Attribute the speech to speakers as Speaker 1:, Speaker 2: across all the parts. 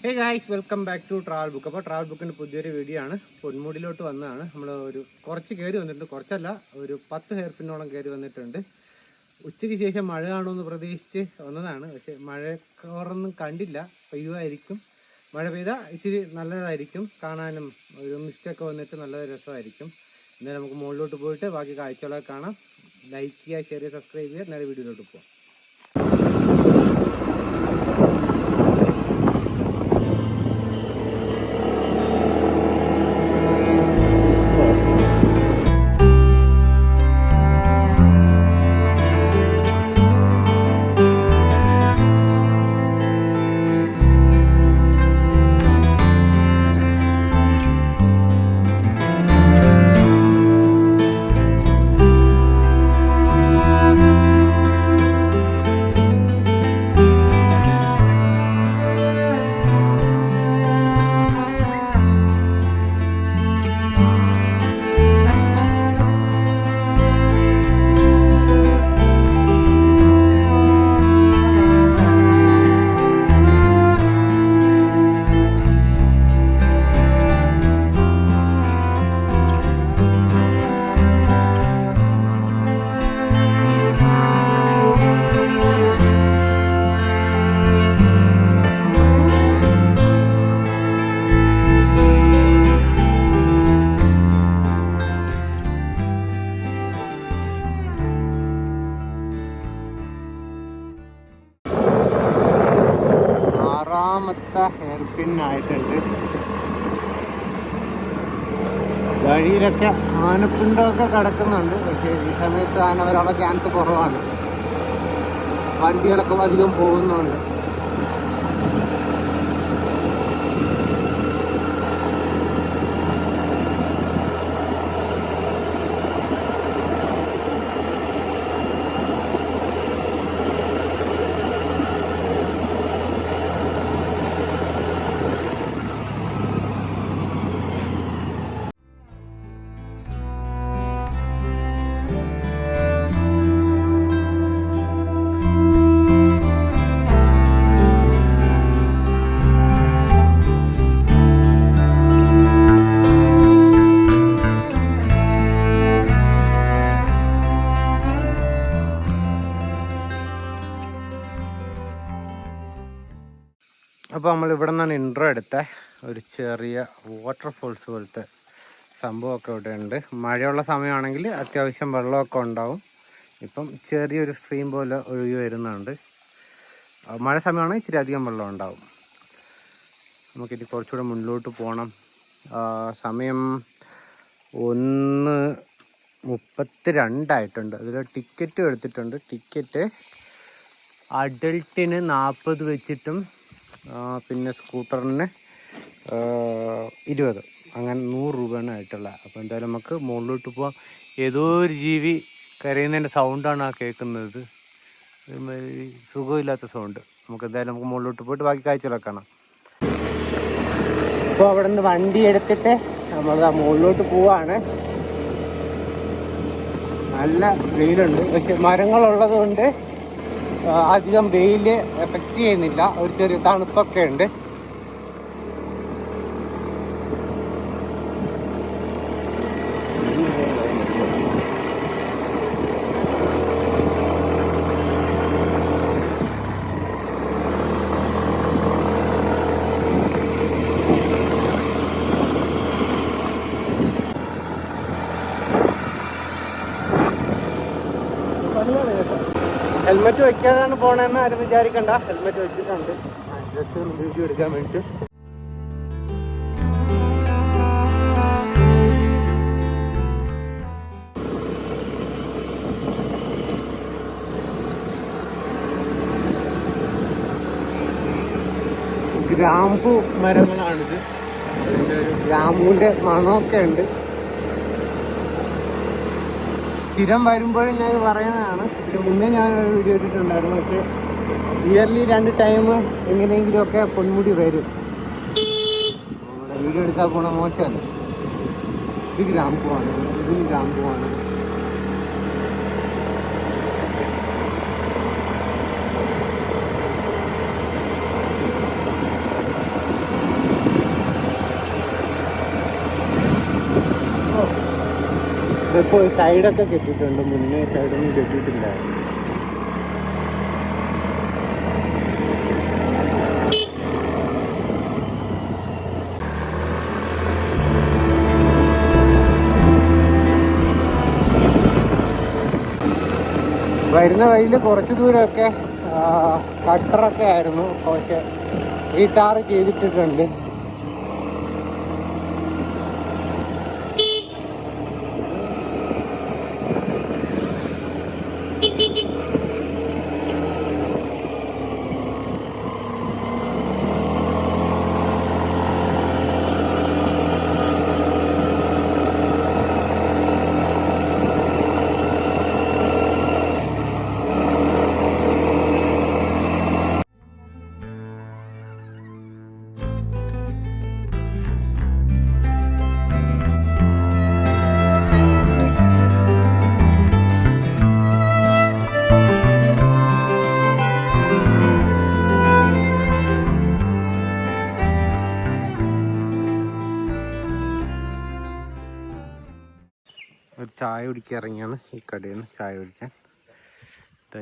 Speaker 1: Hey guys, welcome back to travel book. അപ്പോൾ travel ബുക്കിൻ്റെ പുതിയൊരു വീഡിയോ ആണ്. പൊന്മുടിയിലോട്ട് വന്നതാണ്. നമ്മൾ കുറച്ച് കയറി വന്നിട്ടുണ്ട്, കുറച്ചല്ല ഒരു 10 ഹെയർ പിന്നോളം കയറി വന്നിട്ടുണ്ട്. ഉച്ചയ്ക്ക് ശേഷം മഴ കാണുമെന്ന് പ്രതീക്ഷിച്ച് വന്നതാണ്, പക്ഷേ മഴക്കോറൊന്നും കണ്ടില്ല. പെയ്യുമായിരിക്കും. മഴ പെയ്താൽ ഇച്ചിരി നല്ലതായിരിക്കും, കാണാനും ഒരു മിസ്റ്റൊക്കെ വന്നിട്ട് നല്ല രസമായിരിക്കും. എന്നാലും നമുക്ക് മുകളിലോട്ട് പോയിട്ട് ബാക്കി കാഴ്ചകളൊക്കെ കാണാം. ലൈക്ക് ചെയ്യുക, ഷെയർ ചെയ്യുക, സബ്സ്ക്രൈബ് ചെയ്യുക. നേരെ വീഡിയോയിലോട്ട് പോകാം. ഹെയർ പിൻ ആയിട്ടുണ്ട്. വഴിയിലൊക്കെ ആനപ്പിണ്ടമൊക്കെ കിടക്കുന്നുണ്ട്, പക്ഷേ ഈ സമയത്ത് ആന വരാനുള്ള ചാൻസ് കുറവാണ്. വണ്ടികളൊക്കെ അധികം പോകുന്നുണ്ട്. അപ്പോൾ നമ്മൾ ഇവിടെ നിന്നാണ് ഇൻട്രോ എടുത്ത ഒരു ചെറിയ വാട്ടർഫോൾസ് പോലത്തെ സംഭവമൊക്കെ ഇവിടെ ഉണ്ട്. മഴയുള്ള സമയമാണെങ്കിൽ അത്യാവശ്യം വെള്ളമൊക്കെ ഉണ്ടാവും. ഇപ്പം ചെറിയൊരു സ്ട്രീം പോലെ ഒഴുകി വരുന്നുണ്ട്. മഴ സമയമാണെങ്കിൽ ഇച്ചിരി അധികം വെള്ളം ഉണ്ടാവും. നമുക്കിനി കുറച്ചുകൂടെ മുന്നിലോട്ട് പോകണം. സമയം 1:32 ആയിട്ടുണ്ട്. അതിൽ ടിക്കറ്റും എടുത്തിട്ടുണ്ട്. ടിക്കറ്റ് അഡൽട്ടിന് 40 വെച്ചിട്ടും പിന്നെ സ്കൂട്ടറിന് 20, അങ്ങനെ 100 രൂപയാണ് ആയിട്ടുള്ളത്. അപ്പോൾ എന്തായാലും നമുക്ക് മുകളിലോട്ട് പോവാം. ഏതോ ഒരു ജീവി കരയുന്നതിൻ്റെ സൗണ്ടാണ് ആ കേൾക്കുന്നത്, സുഖമില്ലാത്ത സൗണ്ട്. നമുക്ക് എന്തായാലും മുകളിലോട്ട് പോയിട്ട് ബാക്കി കാഴ്ചകളൊക്കെ കാണാം. ഇപ്പോൾ അവിടെ നിന്ന് വണ്ടി എടുത്തിട്ട് നമ്മൾ മുകളിലോട്ട് പോവാണ്. നല്ല വെയിലുണ്ട്, പക്ഷെ മരങ്ങളുള്ളത് കൊണ്ട് അധികം വെയിൽ എഫക്റ്റ് ചെയ്യുന്നില്ല. ഒരു ചെറിയ തണുപ്പൊക്കെ ഉണ്ട്. ഹെൽമെറ്റ് വെക്കാതാണ് പോണേന്ന് ആരും വിചാരിക്കണ്ട. ഹെൽമെറ്റ് വെച്ചിട്ടുണ്ട്, ജസ്റ്റ് ഒന്ന് വീഡിയോ എടുക്കാൻ വേണ്ടിയിട്ട്. ഗ്രാമ്പു മരങ്ങളാണിത്. അതിൻ്റെ ഒരു ഗ്രാമ്പൂവിൻ്റെ മണമൊക്കെ ഉണ്ട്. സ്ഥിരം വരുമ്പോഴും ഞാൻ പറയുന്നതാണ്. ഇതിന് മുന്നേ ഞാൻ വീഡിയോ ഇട്ടിട്ടുണ്ടായിരുന്നു, പക്ഷേ ഇയർലി 2 ടൈം എങ്ങനെയെങ്കിലുമൊക്കെ പൊന്മുടി വരും. നമ്മുടെ വീഡിയോ എടുക്കാൻ പോണ മോശമല്ല. ഇത് ഗ്രാമ്പൂവാണ്, ഇതും ഗ്രാമ്പൂവാണ്. ഇപ്പോൾ സൈഡൊക്കെ കെട്ടിയിട്ടുണ്ട്, മുന്നേ സൈഡൊന്നും കെട്ടിയിട്ടില്ല. വരുന്ന വഴിയിൽ കുറച്ച് ദൂരമൊക്കെ കട്ടറൊക്കെ ആയിരുന്നു, പക്ഷെ ഈ ടാർ ചെയ്തിട്ടിട്ടുണ്ട്. ഒരു ചായ കുടിക്കാൻ ഇറങ്ങിയാണ് ഈ കടയിൽ നിന്ന് ചായ കുടിക്കാൻ.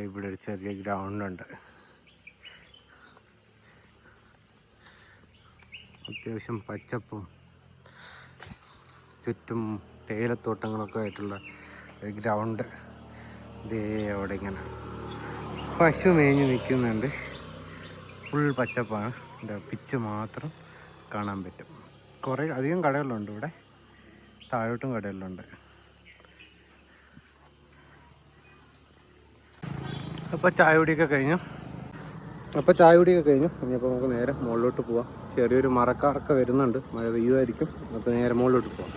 Speaker 1: ഇവിടെ ഒരു ചെറിയ ഗ്രൗണ്ട് ഉണ്ട്, അത്യാവശ്യം പച്ചപ്പും ചുറ്റും തേയിലത്തോട്ടങ്ങളൊക്കെ ആയിട്ടുള്ള ഒരു ഗ്രൗണ്ട്. ഇതേ അവിടെ ഇങ്ങനെ പശു മേഞ്ഞ് നിൽക്കുന്നുണ്ട്. ഫുൾ പച്ചപ്പാണ്, പിച്ച് മാത്രം കാണാൻ പറ്റും. കുറേ അധികം കടകളുണ്ട് ഇവിടെ, താഴോട്ടും കടകളുണ്ട്. അപ്പോൾ ചായ കുടിയൊക്കെ കഴിഞ്ഞു. ഇനിയിപ്പോൾ നമുക്ക് നേരെ മുകളിലോട്ട് പോവാം. ചെറിയൊരു മറക്കാറൊക്കെ വരുന്നുണ്ട്, മഴ പെയ്യുമായിരിക്കും. അപ്പോൾ നേരെ മുകളിലോട്ട് പോവാം.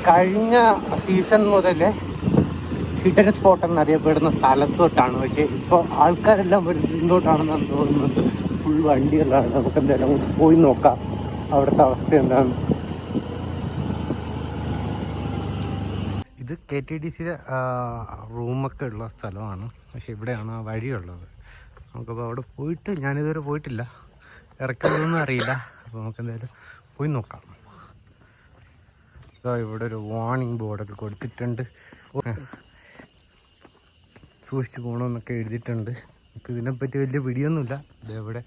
Speaker 1: കഴിഞ്ഞ സീസൺ മുതൽ ഹിഡൻ സ്പോട്ട് എന്നറിയപ്പെടുന്ന സ്ഥലത്തോട്ടാണ്. പക്ഷേ ഇപ്പോൾ ആൾക്കാരെല്ലാം വരുന്നോട്ടാണെന്നാണ് തോന്നുന്നത്. ഫുൾ വണ്ടികളാണ്. നമുക്ക് എന്തായാലും അങ്ങോട്ട് പോയി നോക്കാം അവിടുത്തെ അവസ്ഥ എന്താണ്. ഇത് KTDC റൂമൊക്കെ ഉള്ള സ്ഥലമാണ്. പക്ഷെ ഇവിടെയാണ് ആ വഴിയുള്ളത്. നമുക്കപ്പോൾ അവിടെ പോയിട്ട്, ഞാനിതുവരെ പോയിട്ടില്ല, ഇറക്കുന്നതൊന്നും അറിയില്ല. അപ്പോൾ നമുക്ക് എന്തായാലും പോയി നോക്കാം. ഇവിടെ ഒരു വാർണിംഗ് ബോർഡൊക്കെ കൊടുത്തിട്ടുണ്ട്. സൂക്ഷിച്ച് പോകണമെന്നൊക്കെ എഴുതിയിട്ടുണ്ട്. നമുക്ക് ഇതിനെപ്പറ്റി വലിയ പിടിയൊന്നുമില്ല. ഇതേവിടെ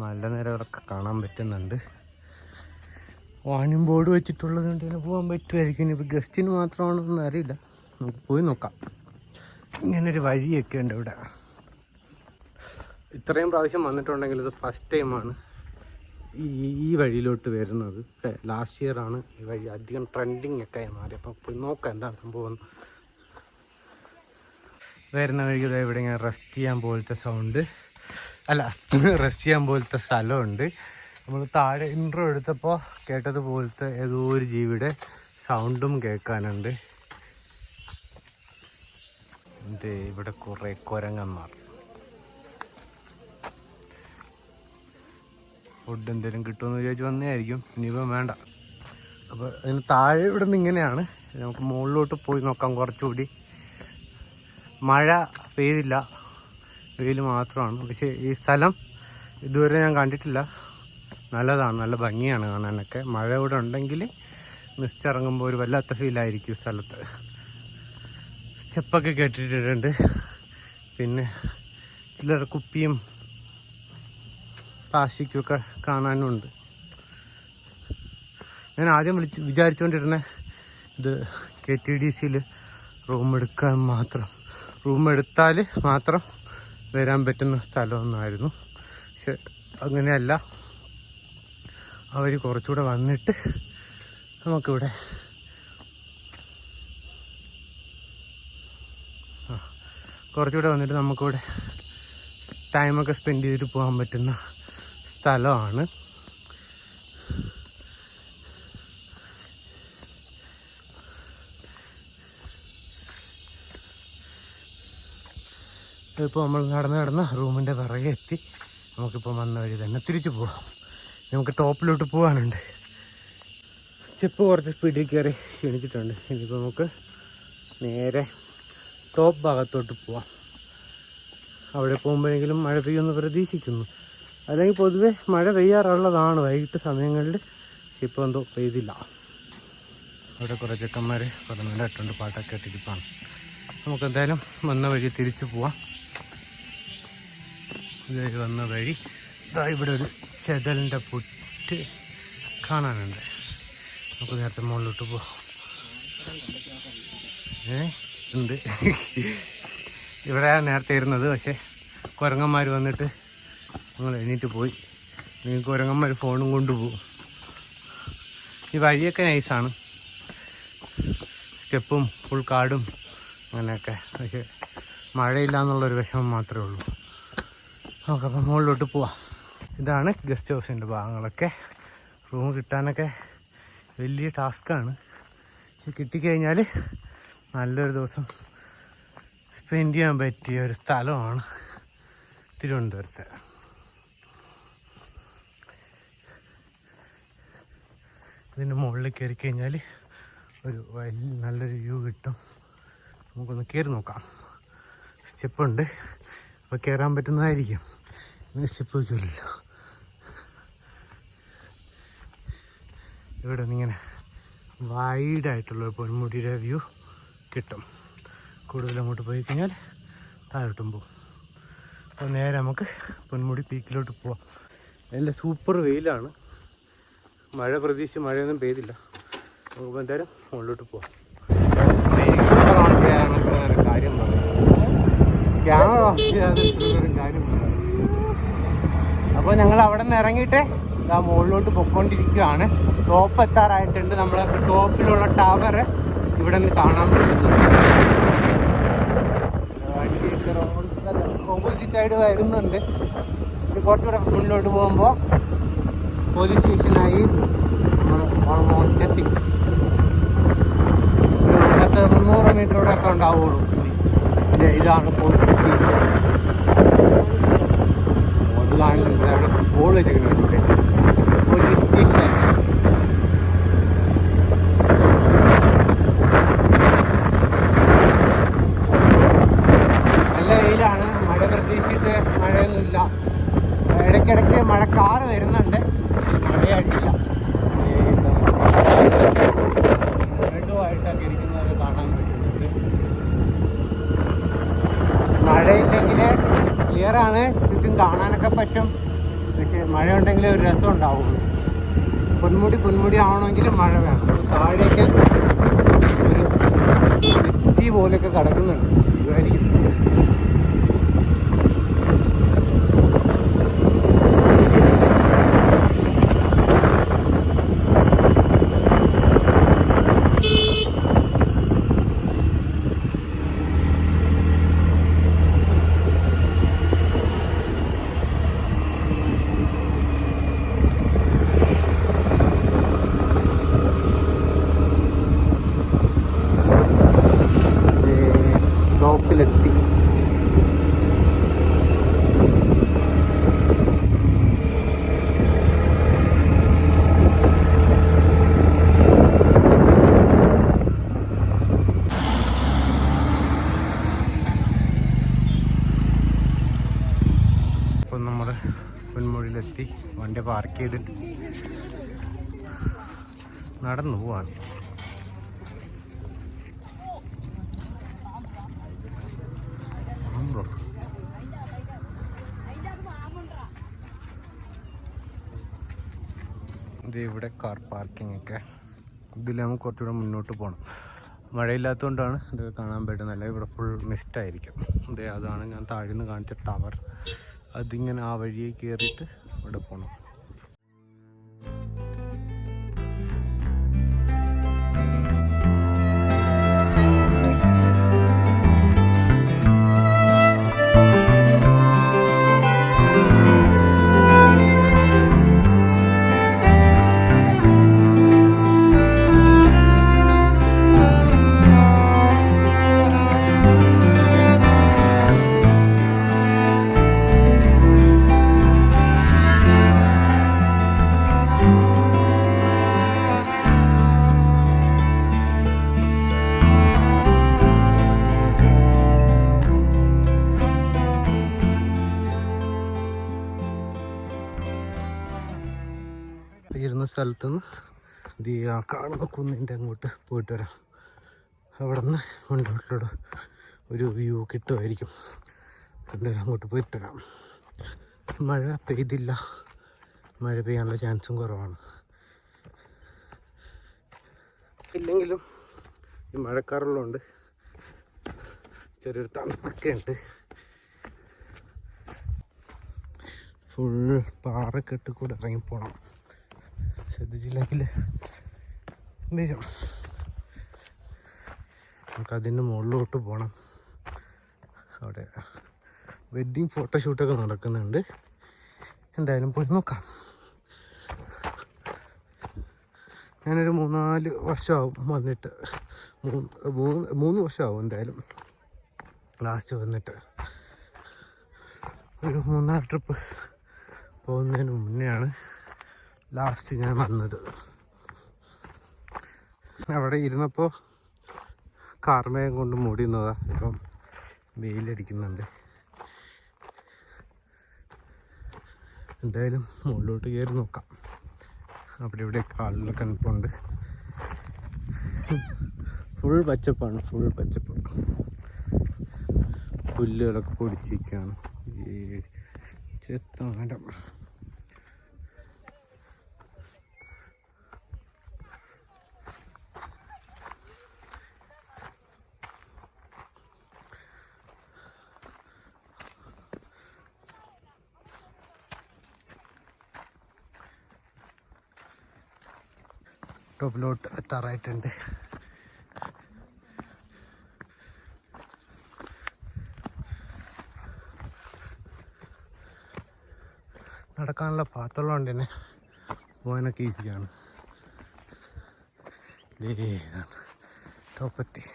Speaker 1: മലനിരകളൊക്കെ കാണാൻ പറ്റുന്നുണ്ട്. വാർണിംഗ് ബോർഡ് വെച്ചിട്ടുള്ളത് കൊണ്ട് തന്നെ പോകാൻ പറ്റുമായിരിക്കും. ഇനിയിപ്പോൾ ഗസ്റ്റിന് മാത്രമാണെന്നൊന്നും അറിയില്ല. നമുക്ക് പോയി നോക്കാം. ഇങ്ങനൊരു വഴിയൊക്കെ ഉണ്ട് ഇവിടെ. ഇത്രയും പ്രാവശ്യം വന്നിട്ടുണ്ടെങ്കിൽ ഇത് ഫസ്റ്റ് ടൈമാണ് ഈ വഴിയിലോട്ട് വരുന്നത്. ലാസ്റ്റ് ഇയർ ആണ് ഈ വഴി അധികം ട്രെൻഡിങ് ഒക്കെ മാറി. അപ്പോൾ പോയി നോക്കാം എന്താണ് സംഭവം. വരുന്ന വഴിക്ക് ഇവിടെ ഇങ്ങനെ റെസ്റ്റ് ചെയ്യാൻ പോലത്തെ സൗണ്ട് റെസ്റ്റ് ചെയ്യാൻ പോലത്തെ സ്ഥലമുണ്ട്. നമ്മൾ താഴെ ഇൻട്രോ എടുത്തപ്പോൾ കേട്ടതുപോലത്തെ ഏതോ ഒരു ജീവിയുടെ സൗണ്ടും കേൾക്കാനുണ്ട്. ഇവിടെ കുറേ കുരങ്ങന്മാർ. ഫുഡ് എന്തെങ്കിലും കിട്ടുമെന്ന് വിചാരിച്ച് വന്നതായിരിക്കും. ഇനിയിപ്പം വേണ്ട. അപ്പോൾ അതിന് താഴെ ഇവിടെ നിന്ന് ഇങ്ങനെയാണ്. നമുക്ക് മുകളിലോട്ട് പോയി നോക്കാം. കുറച്ചുകൂടി മഴ പെയ്തില്ല, വെയിൽ മാത്രമാണ്. പക്ഷേ ഈ സ്ഥലം ഇതുവരെ ഞാൻ കണ്ടിട്ടില്ല. നല്ലതാണ്, നല്ല ഭംഗിയാണ് കാണാനൊക്കെ. മഴ ഇവിടെ ഉണ്ടെങ്കിൽ മിസ്റ്റ് ഇറങ്ങുമ്പോൾ ഒരു വല്ലാത്ത ഫീലായിരിക്കും സ്ഥലത്ത്. സ്റ്റെപ്പൊക്കെ കേട്ടിട്ടുണ്ട്. പിന്നെ ചിലർ കുപ്പിയും പ്ലാസ്റ്റിക്കൊക്കെ കാണാനുണ്ട്. ഞാൻ ആദ്യം വിചാരിച്ചുകൊണ്ടിരുന്നത് ഇത് KTDCയിൽ റൂം എടുത്താൽ മാത്രം വരാൻ പറ്റുന്ന സ്ഥലമൊന്നായിരുന്നു. പക്ഷെ അങ്ങനെയല്ല. അവർ കുറച്ചുകൂടെ വന്നിട്ട് നമുക്കിവിടെ നമുക്കിവിടെ ടൈമൊക്കെ സ്പെൻഡ് ചെയ്തിട്ട് പോകാൻ പറ്റുന്ന സ്ഥലമാണ്. ഇപ്പോൾ നമ്മൾ നടന്ന് റൂമിൻ്റെ പിറകെ എത്തി. നമുക്കിപ്പോൾ വന്ന വഴി തന്നെ തിരിച്ചു പോവാം. നമുക്ക് ടോപ്പിലോട്ട് പോകാനുണ്ട്. സ്റ്റെപ്പ് കുറച്ച് സ്പീഡിൽ കയറി ക്ഷണിച്ചിട്ടുണ്ട്. ഇനിയിപ്പോൾ നമുക്ക് നേരെ ടോപ്പ് ഭാഗത്തോട്ട് പോവാം. അവിടെ പോകുമ്പോഴെങ്കിലും മഴ പെയ്യുമെന്ന് പ്രതീക്ഷിക്കുന്നു. അല്ലെങ്കിൽ പൊതുവെ മഴ പെയ്യാറുള്ളതാണ് വൈകിട്ട് സമയങ്ങളിൽ. ഇപ്പോൾ എന്തോ പെയ്തില്ല. അവിടെ കുറേ ചെക്കന്മാർ പറഞ്ഞിട്ടുണ്ട്, പാട്ടൊക്കെ ഇട്ടിരിപ്പാണ്. നമുക്കെന്തായാലും വന്ന വഴി തിരിച്ചു പോവാം. ഇത് വന്ന വഴി ഇവിടെ ഒരു ചെതലിൻ്റെ പുറ്റ് കാണാനുണ്ട്. നമുക്ക് നേരത്തെ മുകളിലോട്ട് പോവാം. ഉണ്ട് ഇവിടെ നേരത്തെ ഇരുന്നത്. പക്ഷേ കുരങ്ങന്മാർ വന്നിട്ട് ഞങ്ങൾ എണീറ്റ് പോയി. നിങ്ങൾക്ക് കുരങ്ങന്മാർ ഫോണും കൊണ്ടുപോകും. ഈ വഴിയൊക്കെ നൈസാണ്. സ്റ്റെപ്പും ഫുൾ കാടും അങ്ങനെയൊക്കെ. പക്ഷേ മഴയില്ല എന്നുള്ളൊരു വിഷമം മാത്രമേ ഉള്ളൂ. നമുക്കപ്പം മുകളിലോട്ട് പോവാം. ഇതാണ് ഗസ്റ്റ് ഹൗസിൻ്റെ ഭാഗങ്ങളൊക്കെ. റൂം കിട്ടാനൊക്കെ വലിയ ടാസ്ക്കാണ്. പക്ഷെ കിട്ടിക്കഴിഞ്ഞാൽ നല്ലൊരു ദിവസം സ്പെൻഡ് ചെയ്യാൻ പറ്റിയ ഒരു സ്ഥലമാണ് തിരുവനന്തപുരത്ത്. ഇതിൻ്റെ മുകളിൽ കയറി കഴിഞ്ഞാൽ ഒരു നല്ലൊരു വ്യൂ കിട്ടും. നമുക്കൊന്ന് കയറി നോക്കാം. സ്റ്റെപ്പുണ്ട്, അപ്പോൾ കയറാൻ പറ്റുന്നതായിരിക്കും. സ്റ്റെപ്പ് വയ്ക്കില്ലല്ലോ. ഇവിടെ നിന്നിങ്ങനെ വൈഡായിട്ടുള്ളൊരു പൊന്മുടിയുടെ വ്യൂ കിട്ടും. കൂടുതൽ അങ്ങോട്ട് പോയി കഴിഞ്ഞാൽ താഴോട്ടും പോകും. അപ്പോൾ നേരെ നമുക്ക് പൊന്മുടി പീക്കിലോട്ട് പോവാം. നല്ല സൂപ്പർ വെയിലാണ്. മഴ പ്രതീക്ഷിച്ച് മഴയൊന്നും പെയ്തില്ല. നമുക്ക് എന്തായാലും മുകളിലോട്ട് പോവാം. കാര്യം കാര്യം അപ്പോൾ ഞങ്ങൾ അവിടെ നിന്ന് ഇറങ്ങിയിട്ട് ഇതാ മുകളിലോട്ട് പൊയ്ക്കൊണ്ടിരിക്കുകയാണ്. ടോപ്പ് എത്താറായിട്ടുണ്ട്. നമ്മൾ ടോപ്പിലുള്ള ടവർ ഇവിടെ നിന്ന് കാണാൻ പറ്റുന്നു. ഓപ്പോസിറ്റ് സൈഡ് വരുന്നുണ്ട്. ഇത് കുറച്ചുകൂടെ മുന്നിലോട്ട് പോകുമ്പോൾ പോലീസ് സ്റ്റേഷനായി നമ്മൾ ഓൾമോസ്റ്റ് എത്തി. 300 മീറ്ററോടെ ഒക്കെ ഉണ്ടാവുള്ളൂ. ഇതാണ് പോലീസ് സ്റ്റേഷൻ. ബോർഡ് വെച്ചിട്ടുണ്ട് പോലീസ് സ്റ്റേഷൻ. നല്ല വെയിലാണ്. മഴ പ്രതീക്ഷിച്ചിട്ട് മഴയൊന്നുമില്ല. ഇടയ്ക്കിടയ്ക്ക് മഴക്കാറ് വരുന്നുണ്ട്, മഴയായിട്ടില്ല. റെഡുമായിട്ടൊക്കെ ഇരിക്കുന്നത് കാണാൻ പറ്റുന്നുണ്ട്. മഴയില്ലെങ്കിൽ ക്ലിയറാണ്, ചുറ്റും കാണാനൊക്കെ പറ്റും. പക്ഷെ മഴ ഉണ്ടെങ്കിൽ ഒരു രസം ഉണ്ടാവുള്ളൂ. പൊന്മുടി ആവണമെങ്കിൽ മഴ വേണം. താഴേക്ക് ഒരു മിസ്റ്റി പോലെയൊക്കെ കിടക്കുന്നുണ്ട്. ഇതായിരിക്കും ടോപ്പിലെത്തി. ഇപ്പം നമ്മൾ പൊന്മുടിയിലെത്തി. വണ്ടി പാർക്ക് ചെയ്തിട്ട് നടന്നു പോവാണ്. ഇത് ഇവിടെ കാർ പാർക്കിംഗ് ഒക്കെ. ഇതിൽ നമുക്ക് കുറച്ചുകൂടെ മുന്നോട്ട് പോകണം. മഴയില്ലാത്തതുകൊണ്ടാണ് ഇത് കാണാൻ പറ്റുന്നത്. അല്ലെങ്കിൽ ഇവിടെ ഫുൾ മിസ്റ്റായിരിക്കും. അതെ, അതാണ് ഞാൻ താഴെ നിന്ന് കാണിച്ച ടവർ. അതിങ്ങനെ ആ വഴിയെ കയറിയിട്ട് ഇവിടെ പോകണം. ഇരുന്ന സ്ഥലത്തുനിന്ന് ഇത് ആ കാണുന്ന കുന്നിൻ്റെ അങ്ങോട്ട് പോയിട്ട് വരാം. അവിടെ നിന്ന് മുന്നോട്ടിലൂടെ ഒരു വ്യൂ കിട്ടുമായിരിക്കും. എന്തായാലും അങ്ങോട്ട് പോയിട്ട് വരാം. മഴ പെയ്തില്ല. മഴ പെയ്യാനുള്ള ചാൻസും കുറവാണ്. ഇല്ലെങ്കിലും ഈ മഴക്കാറുള്ളതുകൊണ്ട് ചെറിയൊരു തണുപ്പൊക്കെ ഉണ്ട്. ഫുൾ പാറക്കെട്ട് കൂടെ ഇറങ്ങിപ്പോണം. ശ്രദ്ധിച്ചില്ലെങ്കിൽ വരും. നമുക്കതിൻ്റെ മുകളിലോട്ട് പോകണം. അവിടെ വെഡ്ഡിങ് ഫോട്ടോഷൂട്ടൊക്കെ നടക്കുന്നുണ്ട്. എന്തായാലും പോയി നോക്കാം. ഞാനൊരു 3-4 വർഷമാവും വന്നിട്ട്. 3 വർഷമാവും എന്തായാലും ലാസ്റ്റ് വന്നിട്ട്. ഒരു 3-4 ട്രിപ്പ് പോകുന്നതിന് മുന്നെയാണ് ലാസ്റ്റ് ഞാൻ വന്നത്. അവിടെ ഇരുന്നപ്പോൾ കാർമേഘം കൊണ്ട് മൂടിയുന്നതാ. ഇപ്പം വെയിലടിക്കുന്നുണ്ട്. എന്തായാലും മുകളിലോട്ട് കയറി നോക്കാം. അവിടെ ഇവിടെ ആളുകളൊക്കെ നിൽപ്പുണ്ട്. ഫുൾ പച്ചപ്പാണ്, ഫുൾ പച്ചപ്പ്. പുല്ലുകളൊക്കെ പൊടിച്ചിരിക്കുകയാണ്. ഈ ചെത്താടം. ടോപ്പിലോട്ട് എത്താറായിട്ടുണ്ട്. നടക്കാനുള്ള പാത്തുള്ളതുകൊണ്ട് തന്നെ പോകാനൊക്കെ ഈസിയാണ്. ടോപ്പെത്തി.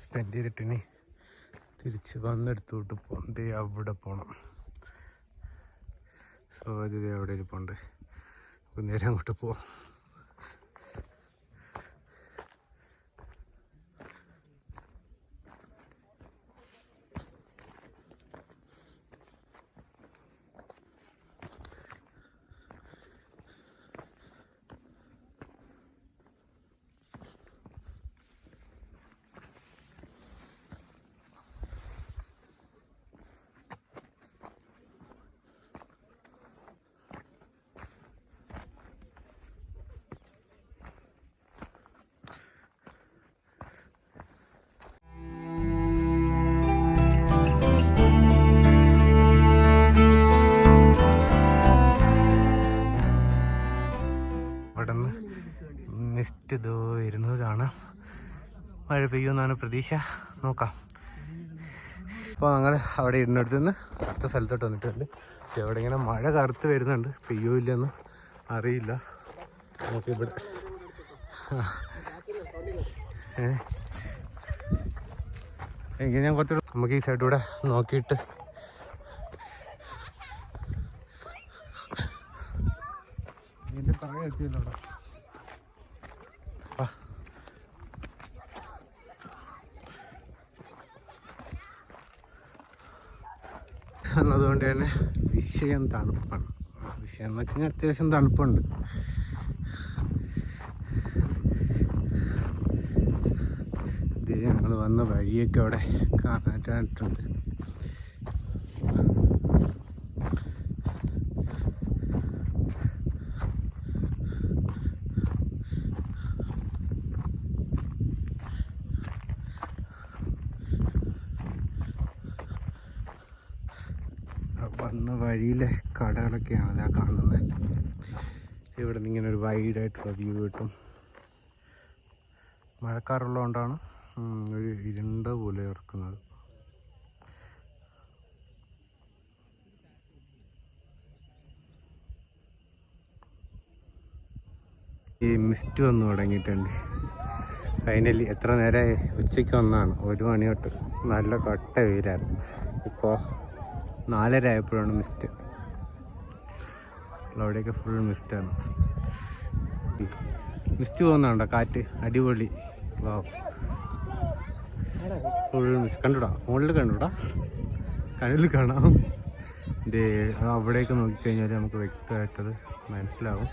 Speaker 1: സ്പെൻഡ് ചെയ്തിട്ടിനി തിരിച്ച് വന്നെടുത്തോട്ട് പോകാം. ദേ അവിടെ പോകണം. സോ അത് അവിടെ ഇരിപ്പുണ്ട്. അപ്പോൾ നേരെ അങ്ങോട്ട് പോവാം. മിസ്റ്റ് ഇതോ ഇരുന്നത് കാണാം. മഴ പെയ്യുമെന്നാണ് പ്രതീക്ഷ. നോക്കാം. അപ്പോൾ ഞങ്ങൾ അവിടെ ഇരുന്നിടത്ത് നിന്ന് അടുത്ത സ്ഥലത്തോട്ട് വന്നിട്ടുണ്ട്. ഇവിടെ ഇങ്ങനെ മഴ കറുത്ത് വരുന്നുണ്ട്. പെയ്യോ ഇല്ലെന്ന് അറിയില്ല. നമുക്കിവിടെ എങ്കിൽ ഞാൻ കുറച്ചുകൂടെ നമുക്ക് ഈ സൈഡിലൂടെ നോക്കിയിട്ട് എന്നതുകൊണ്ട് തന്നെ വിഷയം തണുപ്പാണ്. വിഷയം എന്ന് വെച്ച് കഴിഞ്ഞാൽ അത്യാവശ്യം തണുപ്പുണ്ട്. ഇത് ഞങ്ങൾ വന്ന വഴിയൊക്കെ അവിടെ കാണാനായിട്ടുണ്ട്. വന്ന വഴിയിലെ കടകളൊക്കെയാണ് ഇതാ കാണുന്നത്. ഇവിടെ നിന്ന് ഇങ്ങനെ ഒരു വൈഡായിട്ടുള്ള വ്യൂ കിട്ടും. മഴക്കാറുള്ളതുകൊണ്ടാണ് ഒരു ഇരുണ്ട പോലെ ഇറക്കുന്നത്. ഈ മിസ്റ്റ് വന്നു തുടങ്ങിയിട്ടുണ്ട്. ഫൈനലി എത്ര നേരമായി? ഉച്ചയ്ക്ക് വന്നതാണ്. 1 മണി തൊട്ട് നല്ല കട്ട വെയിലായിരുന്നു. ഇപ്പോൾ 4:30 ആയപ്പോഴാണ് മിസ്റ്റ്. അവിടെയൊക്കെ ഫുൾ മിസ്റ്റാണ്. മിസ്റ്റ് പോകുന്നുണ്ടോ? കാറ്റ് അടിപൊളി. ഫുൾ മിസ്റ്റ് കണ്ടുടാ. മുകളിൽ കണ്ടുടാ, കണ്ണിൽ കാണാം. ഇത് അവിടേക്ക് നോക്കിക്കഴിഞ്ഞാൽ നമുക്ക് വ്യക്തമായിട്ടത് മനസ്സിലാവും.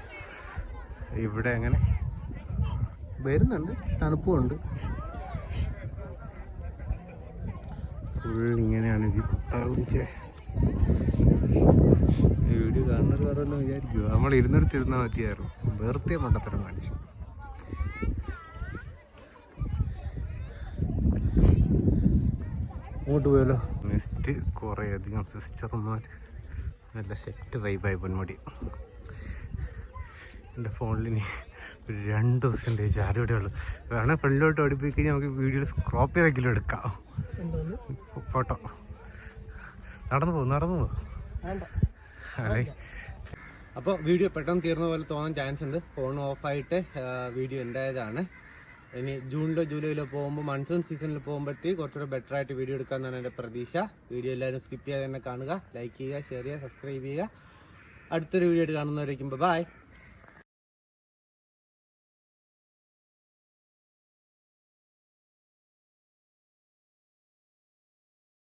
Speaker 1: ഇവിടെ അങ്ങനെ വരുന്നുണ്ട്, തണുപ്പുമുണ്ട്. ഫുൾ ഇങ്ങനെയാണ് ഈ കുത്താറും. വീഡിയോ കാണുന്നത് വേറെല്ലാം വിചാരിക്കുമോ? നമ്മൾ ഇരുന്നിടത്തിരുന്നാൽ മതിയായിരുന്നു. വെറുതെ മണ്ടത്തരം കാണിച്ചു. അങ്ങോട്ട് പോയല്ലോ. മിസ്റ്റ് കുറേ അധികം സിസ്റ്റർമാർ നല്ല സെറ്റ് വൈബായി പൊന്മുടി. എൻ്റെ ഫോണിലിനി ഒരു 2% ചാർജ് ഇവിടെ ഉള്ളു. വേണേൽ ഫ്രണ്ടിലോട്ട് ഓടിപ്പോയി കഴിഞ്ഞാൽ നമുക്ക് വീഡിയോസ് ക്രോപ്പ് ചെയ്തെങ്കിലും എടുക്കാം. ഫോട്ടോ നടന്നു പോകും. അതെ. അപ്പോൾ വീഡിയോ പെട്ടെന്ന് തീർന്ന പോലെ തോന്നാൻ ചാൻസ് ഉണ്ട്. ഫോൺ ഓഫായിട്ട് വീഡിയോ ഉണ്ടായതാണ്. ഇനി ജൂണിലോ ജൂലൈയിലോ പോകുമ്പോൾ, മൺസൂൺ സീസണിൽ പോകുമ്പോഴത്തേക്ക് കുറച്ചുകൂടെ ബെറ്റർ ആയിട്ട് വീഡിയോ എടുക്കാമെന്നാണ് എൻ്റെ പ്രതീക്ഷ. വീഡിയോ എല്ലാവരും സ്കിപ്പ് ചെയ്യാതെ തന്നെ കാണുക. ലൈക്ക് ചെയ്യുക, ഷെയർ ചെയ്യുക, സബ്സ്ക്രൈബ് ചെയ്യുക. അടുത്തൊരു വീഡിയോ ആയിട്ട് കാണുന്നവരേക്കും ബൈ.